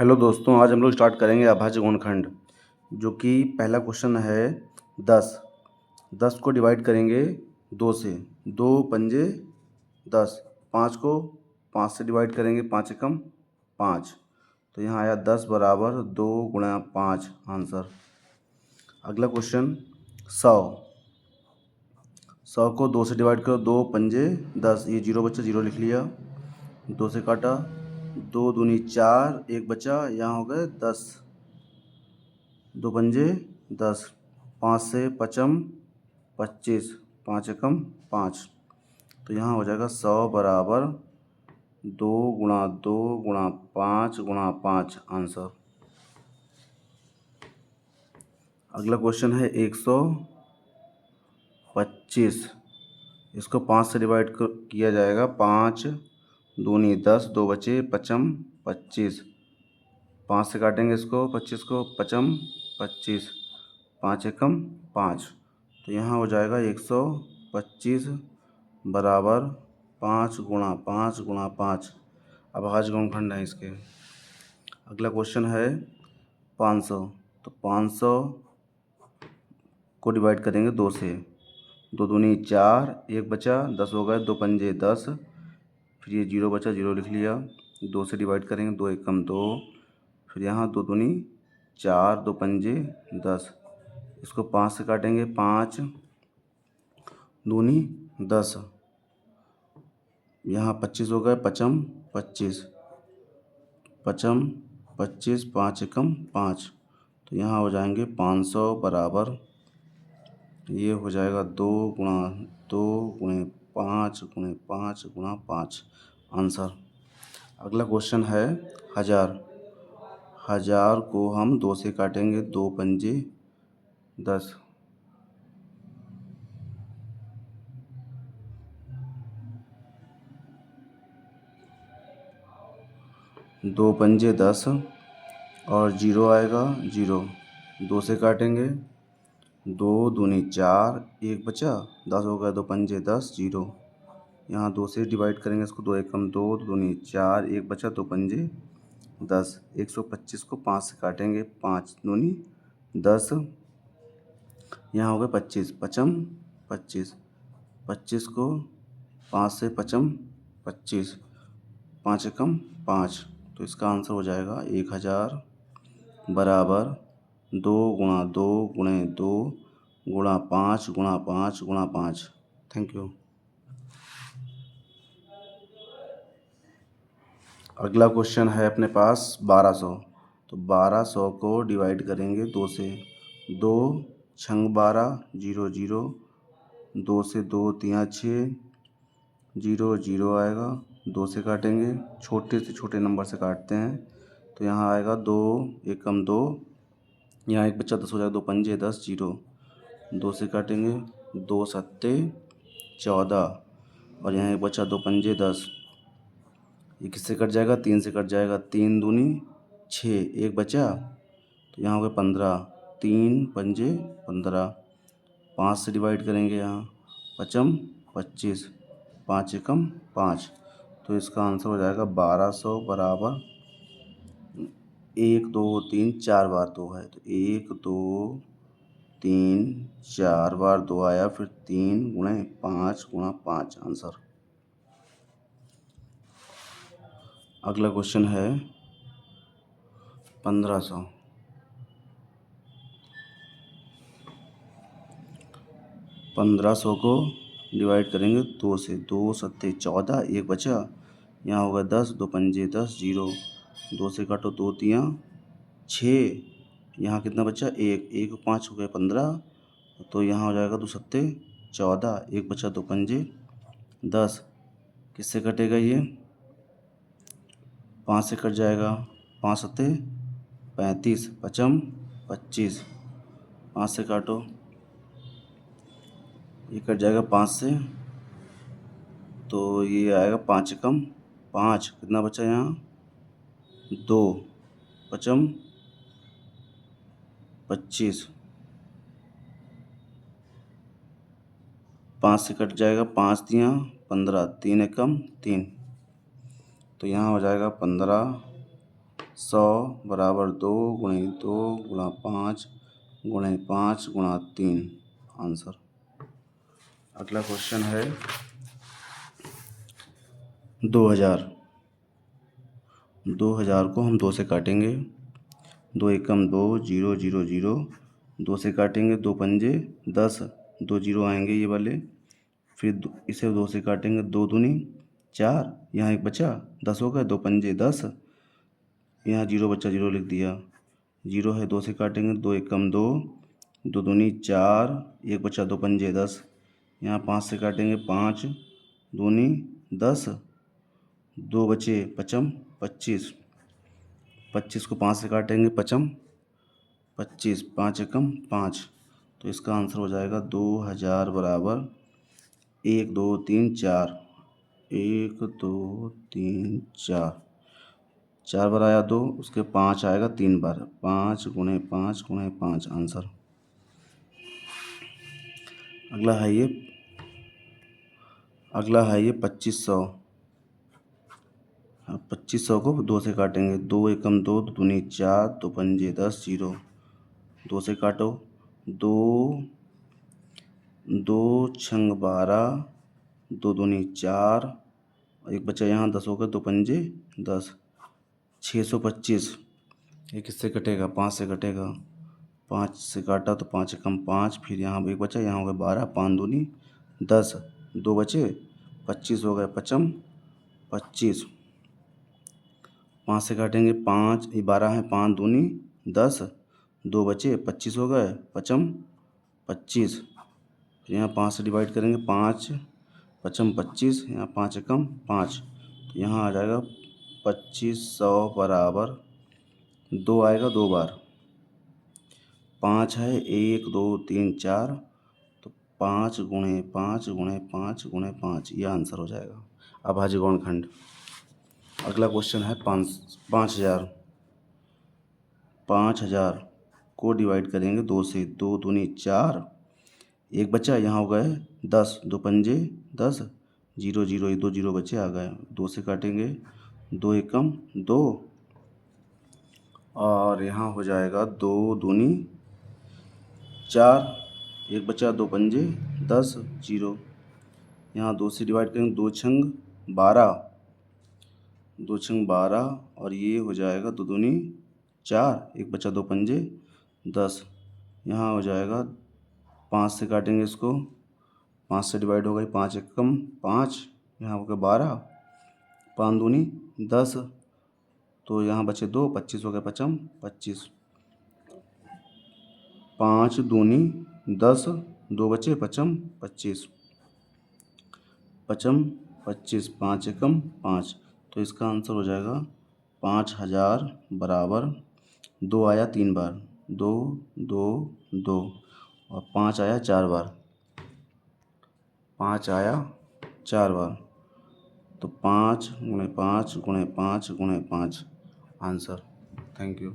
Hello दोस्तों, आज हम लोग स्टार्ट करेंगे अभाज्य गुणनखंड। जो कि पहला क्वेश्चन है 10। 10 को डिवाइड करेंगे 2 से। 2 पंजे 10। 5 को 5 से डिवाइड करेंगे, 5 एकम 5। तो यहाँ आया 10 बराबर 2 गुणा 5 आंसर। अगला क्वेश्चन 100। 100 को 2 से डिवाइड करो, 2 पंजे 10। ये जीरो बच्चा, जीरो लिख लिया। 2 से काटा, 2 दूनी 4, 1 बचा, यहाँ हो गए 10। 2 पंजे 10। 5 से पचम 25, 5 एकम 5। तो यहाँ हो जाएगा 100 बराबर 2 गुणा 2 गुणा 5 गुणा 5 आंसर। अगला क्वेश्चन है 125। इसको 5 से डिवाइड किया जाएगा। 5 दूनी 10, 2 बचे, पचम 25। 5 से काटेंगे इसको, 25 को, पचम 25, 5 एकम 5। तो यहाँ हो जाएगा 125 बराबर 5 गुणा 5 गुणा 5। अभाज्य गुणनखंड है इसके। अगला क्वेश्चन है 500। तो 500 को डिवाइड करेंगे 2 से। 2 दूनी 4, 1 बचा, 10 हो गए, 2 पंजे 10। फिर ये जीरो बचा, जीरो लिख लिया। 2 से डिवाइड करेंगे, 2 एकम 2। फिर यहाँ 2 दूनी 4, 2 पंजे 10। इसको 5 से काटेंगे, 5 दूनी 10। यहाँ 25 हो गए, पचम 25, पचम 25, 5 एकम 5। तो यहाँ हो जाएंगे 500 बराबर, ये हो जाएगा 2 गुणा 2 गुणे 5 गुणे 5 गुणा 5 आंसर। अगला क्वेश्चन है 1000। 1000 को हम 2 से काटेंगे, 2 पंजे 10। 2 पंजे 10 और जीरो आएगा, जीरो। 2 से काटेंगे, 2 दूनी 4, 1 बचा, 10 हो गया, 2 पंजे 10, जीरो। यहाँ 2 से डिवाइड करेंगे इसको, 2 एकम 2, 2 दूनी 4, 1 बचा, 2 पंजे 10। 125 को 5 से काटेंगे, 5 दूनी 10। यहाँ हो गए 25, पचम 25। 25 को 5 से पचम 25, 5 एकम 5। तो इसका आंसर हो जाएगा 1000 बराबर 2 गुणा 2 गुणे 2 गुणा 5 गुणा 5 गुणा 5। Thank you. अगला क्वेश्चन है अपने पास 1200। तो 1200 को डिवाइड करेंगे 2 से। 2 छंग 12, 0 0। 2 से 2 तिया 6, 0 0 आएगा। 2 से काटेंगे, छोटे से छोटे नंबर से काटते हैं। तो यहाँ आएगा 2 एकम 2, यहाँ 1 बच्चा, 10 हो जाएगा, 2 पंजे 10, 0। 2 से काटेंगे, 2 सत्ते 14 और यहाँ 1 बच्चा, 2 पंजे 10। ये किससे कट जाएगा? 3 से कट जाएगा। 3 दूनी 6, 1 बचा, तो यहाँ हो गया 15, 3 पंजे 15। 5 से डिवाइड करेंगे, यहाँ पचम 25, 5 एकम 5। तो इसका आंसर हो जाएगा 1200 बराबर 1 2 3 4 बार 2 है। तो 1 2 3 4 बार 2 आया, फिर 3 गुणे 5 गुणा 5 आंसर। अगला क्वेश्चन है 1500। 1500 को डिवाइड करेंगे 2 से। 2 सत्ते 14, 1 बचा, यहाँ होगा 10, 2 पंजे 10, 0। 2 से काटो, 2 तियाँ 6, यहाँ कितना बचा? 1, 1 5 हो गए 15। तो यहाँ हो जाएगा 2 सत्ते 14, 1 बचा, 2 पंजे 10। किससे कटेगा ये? 5 से कट जाएगा। 5 सत्ते 35, पचम 25। 5 से काटो, ये कट जाएगा 5 से। तो ये आएगा 5 एकम 5। कितना बचा यहाँ? 2 पचम 25। 5 से कट जाएगा, 5 तियाँ 15, 3 एकम 3। तो यहाँ हो जाएगा 15 100 बराबर 2 गुणे 2 गुणा 5 गुणे 5 गुणा 3 आंसर। अगला क्वेश्चन है 2000। 2000 को हम 2 से काटेंगे, 2 एकम 2 0 0 0, 2 से काटेंगे, 2 पंजे 10, 2 जीरो आएंगे ये वाले, फिर इसे 2 से काटेंगे, 2 दूनी 4, यहाँ एक बचा, 10 हो गए, 2 पंजे 10, यहाँ जीरो बचा, जीरो लिख दिया, जीरो है, 2 से काटेंगे, 2 एकम 2, 2 दूनी 4, एक बचा, 2 पंजे 10, यहाँ 5 से काटेंगे, 5 दूनी 10, 2 बचे, पचम 25, 25 को 5 से काटेंगे, पचम 25, 5 एकम 5, तो इसका आंसर हो जाएगा 2000 बराबर 1 2 3 4, 1 2 3 4, 4 बार आया 2, उसके 5 आएगा 3 बार, 5 गुणे 5 गुणे 5 आंसर। अगला है ये 2500। 2500 को 2 से काटेंगे, 2 एकम 2, 2 दूनी 4, 2 पंजे 10, जीरो, 2 से काटो, 2 2 छंग 12, 2 दूनी 4, एक बचा यहाँ, 10 हो गए, 2 पंजे 10, 625, ये किससे कटेगा, 5 से कटेगा, 5 से काटा तो 5 एकम 5, फिर यहाँ एक बचा, यहाँ हो गया 12, 5 दूनी 10, 2 बचे, 25 हो गए, पचम 25, 5 से काटेंगे, 5 ये 12 है, 5 दूनी 10, 2 बचे, 25 हो गए, पचम 25, फिर यहाँ 5 से डिवाइड करेंगे, 5 पचम 25, यहाँ 5 एकम 5, तो यहाँ आ जाएगा 2500 बराबर 2 आएगा 2 बार, 5 है, 1 2 3 4, तो 5 गुणे 5 गुणे 5 गुणे 5, ये आंसर हो जाएगा अभाज्य गौणखंड। अगला क्वेश्चन है 5000। 5000 को डिवाइड करेंगे 2 से, 2 दूनी 4, एक बचा, यहाँ हो गए 10, 2 पंजे 10, जीरो जीरो, ये 2 जीरो बचे आ गए, 2 से काटेंगे, 2 एकम 2, और यहाँ हो जाएगा 2 दूनी 4, एक बचा, 2 पंजे 10, जीरो, यहाँ 2 से डिवाइड करेंगे, 2 छंग 12, 2 छंग 12, और ये हो जाएगा 2 दूनी 4, एक बचा, 2 पंजे 10, यहाँ हो जाएगा 5 से काटेंगे इसको, 5 से डिवाइड हो गई, 5 एकम 5, यहाँ हो गया 12, 5 दूनी 10, तो यहाँ बचे 2, 25 हो गया, पचम 25, 5 दूनी 10, 2 बचे, पचम 25, पचम 25, 5 एकम 5, तो इसका आंसर हो जाएगा 5000 बराबर 2 आया 3 बार, 2 2 2, और 5 आया 4 बार, 5 आया 4 बार, तो 5 गुणे 5 गुणे 5 गुणे 5 आंसर। Thank you.